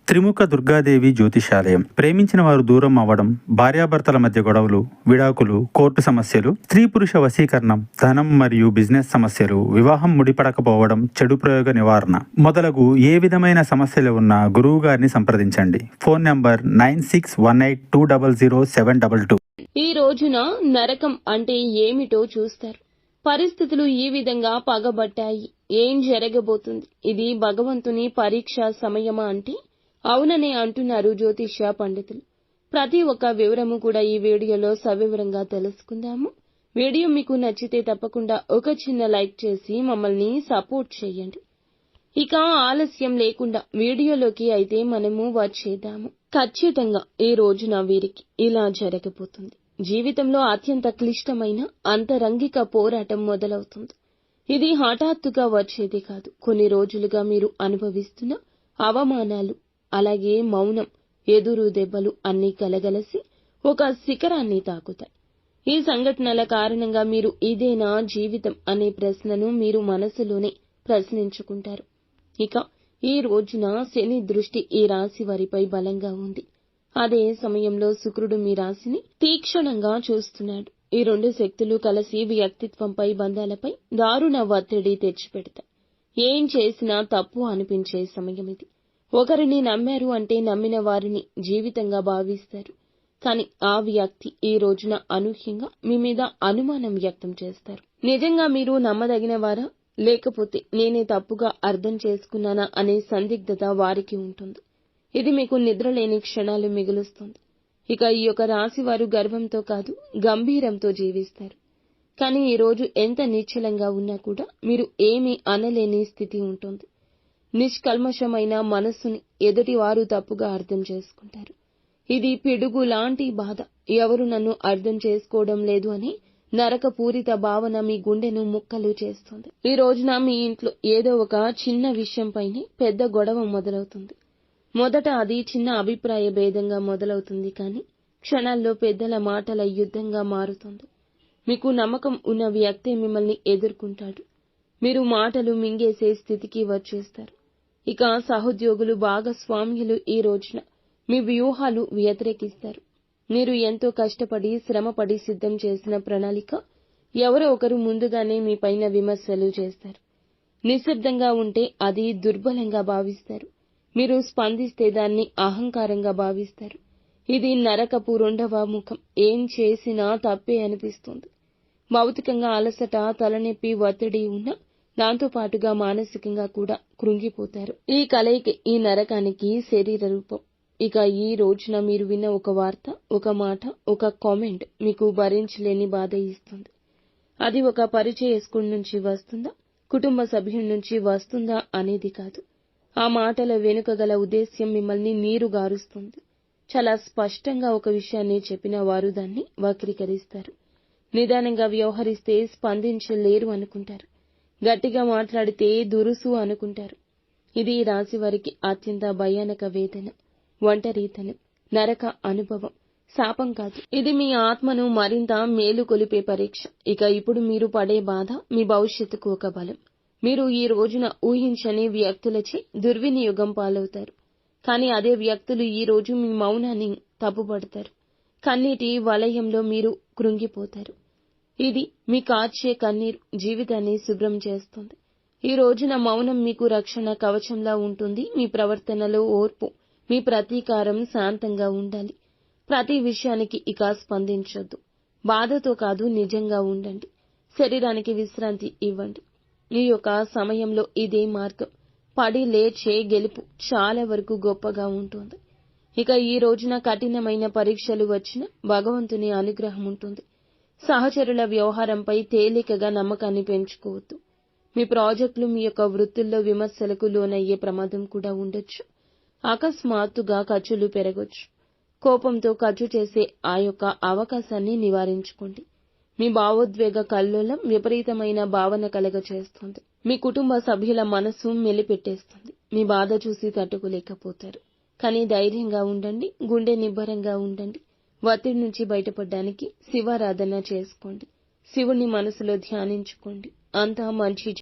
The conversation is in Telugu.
త్రిముఖ దుర్గాదేవి జ్యోతిషాలయం. ప్రేమించిన వారు దూరం అవ్వడం, భార్యాభర్తల మధ్య గొడవలు, విడాకులు, కోర్టు సమస్యలు, స్త్రీ పురుష వశీకరణం, ధనం మరియు బిజినెస్ సమస్యలు, వివాహం ముడిపడకపోవడం, చెడు ప్రయోగ నివారణ మొదలగు ఏ విధమైన సమస్యలు ఉన్నా గురువు గారిని సంప్రదించండి. Phone number 9618200722. ఈ రోజున నరకం అంటే ఏమిటో చూస్తారు. పరిస్థితులు ఈ విధంగా పగబట్టాయి, ఏం జరగబోతుంది, ఇది భగవంతుని పరీక్ష సమయమా అంటే అవుననే అంటున్నారు జ్యోతిష్య పండితులు. ప్రతి ఒక్క వివరము కూడా ఈ వీడియోలో సవివరంగా తెలుసుకుందాము. వీడియో మీకు నచ్చితే తప్పకుండా ఒక చిన్న లైక్ చేసి మమ్మల్ని సపోర్ట్ చేయండి. ఇక ఆలస్యం లేకుండా వీడియోలోకి అయితే మనము వచ్చేద్దాము. ఖచ్చితంగా ఈ రోజున వీరికి ఇలా జరగబోతుంది. జీవితంలో అత్యంత క్లిష్టమైన అంతరంగిక పోరాటం మొదలవుతుంది. ఇది హఠాత్తుగా వచ్చేది కాదు. కొన్ని రోజులుగా మీరు అనుభవిస్తున్న అవమానాలు, అలాగే మౌనం, ఎదురు దెబ్బలు అన్నీ కలగలసి ఒక శిఖరాన్ని తాకుతాయి. ఈ సంఘటనల కారణంగా మీరు ఇదేనా జీవితం అనే ప్రశ్నను మీరు మనసులోనే ప్రశ్నించుకుంటారు. ఇక ఈ రోజున శని దృష్టి ఈ రాశి వారిపై బలంగా ఉంది. అదే సమయంలో శుక్రుడు మీ రాశిని తీక్షణంగా చూస్తున్నాడు. ఈ రెండు శక్తులు కలిసి వ్యక్తిత్వంపై, బంధాలపై దారుణ ఒత్తిడి తెచ్చిపెడతాయి. ఏం చేసినా తప్పు అనిపించే సమయం ఇది. ఒకరిని నమ్మారు అంటే నమ్మిన వారిని జీవితంగా భావిస్తారు. కానీ ఆ వ్యక్తి ఈ రోజున అనూహ్యంగా మీ మీద అనుమానం వ్యక్తం చేస్తారు. నిజంగా మీరు నమ్మదగిన వారా, లేకపోతే నేనే తప్పుగా అర్థం చేసుకున్నానా అనే సందిగ్ధత వారికి ఉంటుంది. ఇది మీకు నిద్రలేని క్షణాలు మిగులుస్తుంది. ఇక ఈ యొక్క రాశి వారు గర్వంతో కాదు, గంభీరంతో జీవిస్తారు. కానీ ఈ రోజు ఎంత నిశ్చలంగా ఉన్నా కూడా మీరు ఏమీ అనలేని స్థితి ఉంటుంది. నిష్కల్మషమైన మనస్సుని ఎదుటివారు తప్పుగా అర్థం చేసుకుంటారు. ఇది పిడుగు లాంటి బాధ. ఎవరు నన్ను అర్థం చేసుకోవడం లేదు అని నరకపూరిత భావన మీ గుండెను ముక్కలు చేస్తుంది. ఈ రోజున మీ ఇంట్లో ఏదో ఒక చిన్న విషయంపైనే పెద్ద గొడవ మొదలవుతుంది. మొదట అది చిన్న అభిప్రాయ భేదంగా మొదలవుతుంది, కానీ క్షణాల్లో పెద్దల మాటల యుద్ధంగా మారుతుంది. మీకు నమ్మకం ఉన్న వ్యక్తే మిమ్మల్ని ఎదుర్కొంటాడు. మీరు మాటలు మింగేసే స్థితికి వచ్చేస్తారు. ఇక సహోద్యోగులు, భాగస్వామ్యులు ఈ రోజున మీ వ్యూహాలు వ్యతిరేకిస్తారు. మీరు ఎంతో కష్టపడి, శ్రమపడి సిద్ధం చేసిన ప్రణాళిక ఎవరో ఒకరు ముందుగానే మీ పైన విమర్శలు చేస్తారు. నిశ్శబ్దంగా ఉంటే అది దుర్బలంగా భావిస్తారు. మీరు స్పందిస్తే దాన్ని అహంకారంగా భావిస్తారు. ఇది నరకపు రెండవ ముఖం. ఏం చేసినా తప్పే అనిపిస్తుంది. భౌతికంగా అలసట, తలనొప్పి, ఒత్తిడి ఉన్న దాంతో పాటుగా మానసికంగా కూడా కృంగిపోతారు. ఈ కలయిక ఈ నరకానికి శరీర రూపం. ఇక ఈ రోజున మీరు విన్న ఒక వార్త, ఒక మాట, ఒక కామెంట్ మీకు భరించలేని బాధ ఇస్తుంది. అది ఒక పరిచయస్తుడి నుంచి వస్తుందా, కుటుంబ సభ్యుడి నుంచి వస్తుందా అనేది కాదు. ఆ మాటల వెనుక గల ఉద్దేశ్యం మిమ్మల్ని నీరుగారుస్తుంది. చాలా స్పష్టంగా ఒక విషయాన్ని చెప్పిన వారు దాన్ని వక్రీకరిస్తారు. నిదానంగా వ్యవహరిస్తే స్పందించలేరు అనుకుంటారు. గట్టిగా మాట్లాడితే దురుసు అనుకుంటారు. ఇది ఈ రాశి వారికి అత్యంత భయానక వేదన, ఒంటరితనం, నరక అనుభవం, శాపం కాదు. ఇది మీ ఆత్మను మరింత మేలుకొలిపే పరీక్ష. ఇక ఇప్పుడు మీరు పడే బాధ మీ భవిష్యత్తుకు ఒక బలం. మీరు ఈ రోజున ఊహించని వ్యక్తులచే దుర్వినియోగం పాలవుతారు. కానీ అదే వ్యక్తులు ఈ రోజు మీ మౌనాన్ని తప్పుపడతారు. కన్నీటి వలయంలో మీరు కృంగిపోతారు. ఇది మీ కార్చే కన్నీరు జీవితాన్ని శుభ్రం చేస్తుంది. ఈ రోజున మౌనం మీకు రక్షణ కవచంలా ఉంటుంది. మీ ప్రవర్తనలో ఓర్పు, మీ ప్రతీకారం శాంతంగా ఉండాలి. ప్రతి విషయానికి ఇక స్పందించొద్దు. బాధతో కాదు, నిజంగా ఉండండి. శరీరానికి విశ్రాంతి ఇవ్వండి. ఈ యొక్క సమయంలో ఇదే మార్గం. పడి లేచే గెలుపు చాలా వరకు గొప్పగా ఉంటుంది. ఇక ఈ రోజున కఠినమైన పరీక్షలు వచ్చిన భగవంతుని అనుగ్రహం ఉంటుంది. సహచరుల వ్యవహారంపై తేలికగా నమ్మకాన్ని పెంచుకోవద్దు. మీ ప్రాజెక్టులు, మీ యొక్క వృత్తుల్లో విమర్శలకు లోనయ్యే ప్రమాదం కూడా ఉండొచ్చు. అకస్మాత్తుగా ఖర్చులు పెరగొచ్చు. కోపంతో ఖర్చు చేసే ఆ యొక్క అవకాశాన్ని నివారించుకోండి. మీ భావోద్వేగ కల్లోలం విపరీతమైన భావన కలగచేస్తుంది. మీ కుటుంబ సభ్యుల మనసు మెలిపెట్టేస్తుంది. మీ బాధ చూసి తట్టుకోలేకపోతారు. కానీ ధైర్యంగా ఉండండి, గుండె నిబ్బరంగా ఉండండి. ఒత్తిడి నుంచి బయటపడడానికి శివారాధన చేసుకోండి. శివుణ్ణి మనసులో ధ్యానించుకోండి. అంతా మంచి